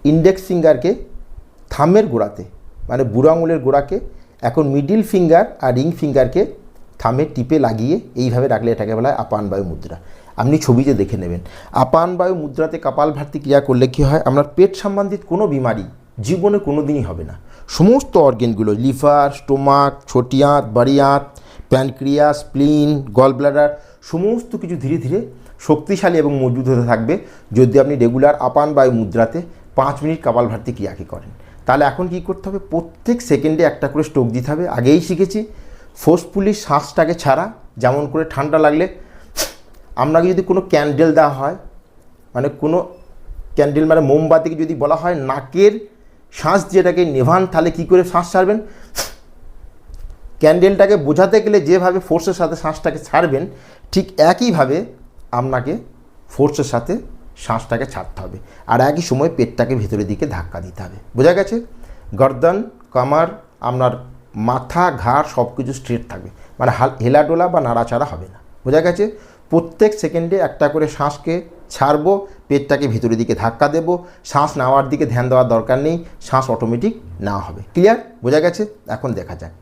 Index ফিঙ্গারকে থামের গোড়াতে মানে বুড়ো আঙুলের গোড়াকে, এখন মিডিল ফিঙ্গার আর রিং ফিঙ্গারকে থামের টিপে লাগিয়ে এইভাবে রাখলে এটাকে বলা হয় আপান বায়ু মুদ্রা। আপনি ছবিতে দেখে নেবেন। আপান বায়ু মুদ্রাতে কপালভাতি ক্রিয়া করলে কী হয়, আপনার পেট সম্বন্ধিত কোনো বিমারি জীবনে কোনো দিনই হবে না। সমস্ত অর্গেনগুলো লিভার, স্টোমাক, ছোটি আঁত, বড়ি আঁত, প্যানক্রিয়াস, স্প্লিন, গল ব্লাডার সমস্ত কিছু ধীরে ধীরে শক্তিশালী এবং মজবুত হতে থাকবে যদি আপনি রেগুলার আপান বায়ু মুদ্রাতে 5 মিনিট কপালভাতি ক্রিয়াকে করেন। তাহলে এখন কী করতে হবে, প্রত্যেক সেকেন্ডে একটা করে স্ট্রোক দিতে হবে। আগেই শিখেছি ফোর্সফুলি শ্বাসটাকে ছাড়া, যেমন করে ঠান্ডা লাগলে আপনাকে যদি কোনো ক্যান্ডেল দেওয়া হয়, মানে কোনো ক্যান্ডেল মানে মোমবাতিকে যদি বলা হয় নাকের শ্বাস যেটাকে নেভান, তাহলে কী করে শ্বাস ছাড়বেন, ক্যান্ডেলটাকে বোঝাতে গেলে যেভাবে ফোর্সের সাথে শ্বাসটাকে ছাড়বেন ঠিক একইভাবে আপনাকে ফোর্সের সাথে শ্বাসটাকে ছাড়তে হবে, আর একই সময় পেটটাকে ভেতরের দিকে ধাক্কা দিতে হবে। বোঝা গেছে? গর্দন, কামার, আপনার মাথা, ঘাড় সব কিছু স্ট্রেট থাকবে, মানে হেলাডোলা বা নাড়াচাড়া হবে না। বোঝা গেছে? প্রত্যেক সেকেন্ডে একটা করে শ্বাসকে ছাড়বো, পেটটাকে ভিতরের দিকে ধাক্কা দেব, শ্বাস নেওয়ার দিকে ধ্যান দেওয়ার দরকার নেই, শ্বাস অটোমেটিক নেওয়া হবে। ক্লিয়ার? বোঝা গেছে? এখন দেখা যাক।